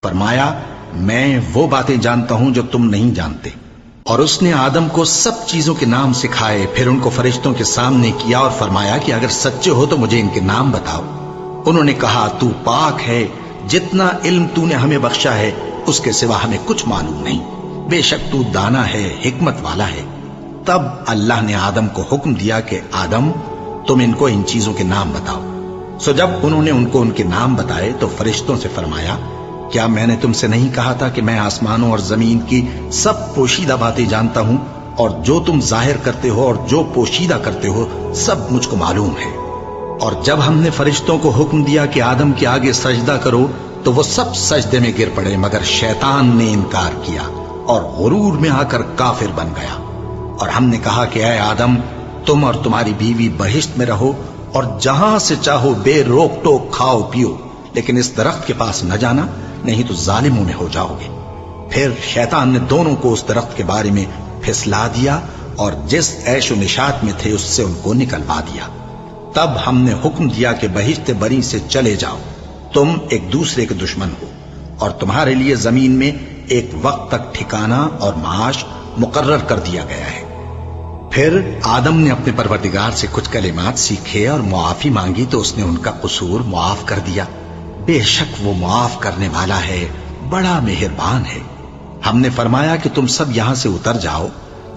فرمایا میں وہ باتیں جانتا ہوں جو تم نہیں جانتے۔ اور اس نے آدم کو سب چیزوں کے نام سکھائے، پھر ان کو فرشتوں کے سامنے کیا اور فرمایا کہ اگر سچے ہو تو مجھے ان کے نام بتاؤ۔ انہوں نے کہا تو پاک ہے، جتنا علم تو نے ہمیں بخشا ہے اس کے سوا ہمیں کچھ معلوم نہیں، بے شک تو دانا ہے، حکمت والا ہے۔ تب اللہ نے آدم کو حکم دیا کہ آدم تم ان کو ان چیزوں کے نام بتاؤ۔ سو جب انہوں نے ان کو ان کے نام بتائے تو فرشتوں سے فرمایا کیا میں نے تم سے نہیں کہا تھا کہ میں آسمانوں اور زمین کی سب پوشیدہ باتیں جانتا ہوں، اور جو تم ظاہر کرتے ہو اور جو پوشیدہ کرتے ہو سب مجھ کو معلوم ہے۔ اور جب ہم نے فرشتوں کو حکم دیا کہ آدم کے آگے سجدہ کرو تو وہ سب سجدے میں گر پڑے مگر شیطان نے انکار کیا اور غرور میں آ کر کافر بن گیا۔ اور ہم نے کہا کہ اے آدم تم اور تمہاری بیوی بہشت میں رہو اور جہاں سے چاہو بے روک ٹوک کھاؤ پیو، لیکن اس درخت کے پاس نہ جانا نہیں تو ظالموں میں ہو جاؤ گے۔ پھر شیطان نے دونوں کو اس درخت کے بارے میں پھسلا دیا اور جس عیش و نشاط میں تھے اس سے ان کو نکلوا دیا۔ تب ہم نے حکم دیا کہ بہشت بری سے چلے جاؤ، تم ایک دوسرے کے دشمن ہو، اور تمہارے لیے زمین میں ایک وقت تک ٹھکانہ اور معاش مقرر کر دیا گیا ہے۔ پھر آدم نے اپنے پروردگار سے کچھ کلمات سیکھے اور معافی مانگی تو اس نے ان کا قصور معاف کر دیا۔ بے شک وہ معاف کرنے والا ہے، بڑا مہربان ہے۔ ہم نے فرمایا کہ تم سب یہاں سے اتر جاؤ،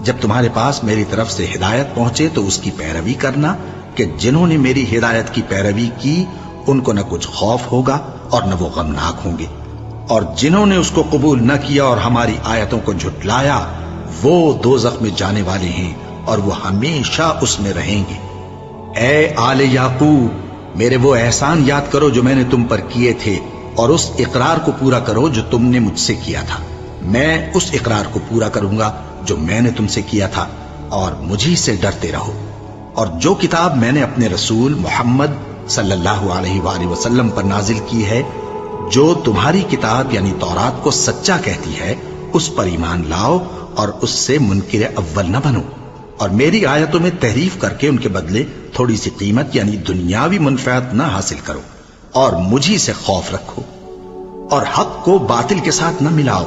جب تمہارے پاس میری طرف سے ہدایت پہنچے تو اس کی پیروی کرنا کہ جنہوں نے میری ہدایت کی پیروی کی ان کو نہ کچھ خوف ہوگا اور نہ وہ غمناک ہوں گے، اور جنہوں نے اس کو قبول نہ کیا اور ہماری آیتوں کو جھٹلایا وہ دوزخ میں جانے والے ہیں اور وہ ہمیشہ اس میں رہیں گے۔ اے آل یعقوب میرے وہ احسان یاد کرو جو میں نے تم پر کیے تھے، اور اس اقرار کو پورا کرو جو تم نے مجھ سے کیا تھا۔ میں اس اقرار کو پورا کروں گا جو میں نے تم سے کیا تھا، اور مجھی سے ڈرتے رہو۔ اور جو کتاب میں نے اپنے رسول محمد صلی اللہ علیہ وآلہ وسلم پر نازل کی ہے، جو تمہاری کتاب یعنی تورات کو سچا کہتی ہے، اس پر ایمان لاؤ اور اس سے منکر اول نہ بنو، اور میری آیتوں میں تحریف کر کے ان کے بدلے تھوڑی سی قیمت یعنی دنیاوی منفعت نہ حاصل کرو، اور مجھی سے خوف رکھو، اور حق کو باطل کے ساتھ نہ ملاؤ،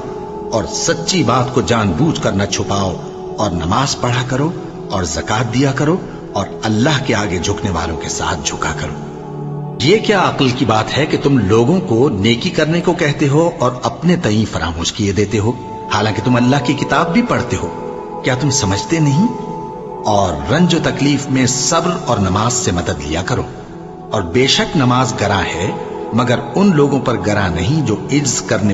اور سچی بات کو جان بوجھ کر نہ چھپاؤ، اور نماز پڑھا کرو اور زکوٰۃ دیا کرو، اور اللہ کے آگے جھکنے والوں کے ساتھ جھکا کرو۔ یہ کیا عقل کی بات ہے کہ تم لوگوں کو نیکی کرنے کو کہتے ہو اور اپنے تئیں فراموش کیے دیتے ہو، حالانکہ تم اللہ کی کتاب بھی پڑھتے ہو؟ کیا تم سمجھتے نہیں؟ اور رنج و تکلیف میں صبر اور نماز سے مدد لیا کرو، اور بے شک نماز گراں ہے مگر ان لوگوں پر گراں نہیں جو عجز کرنے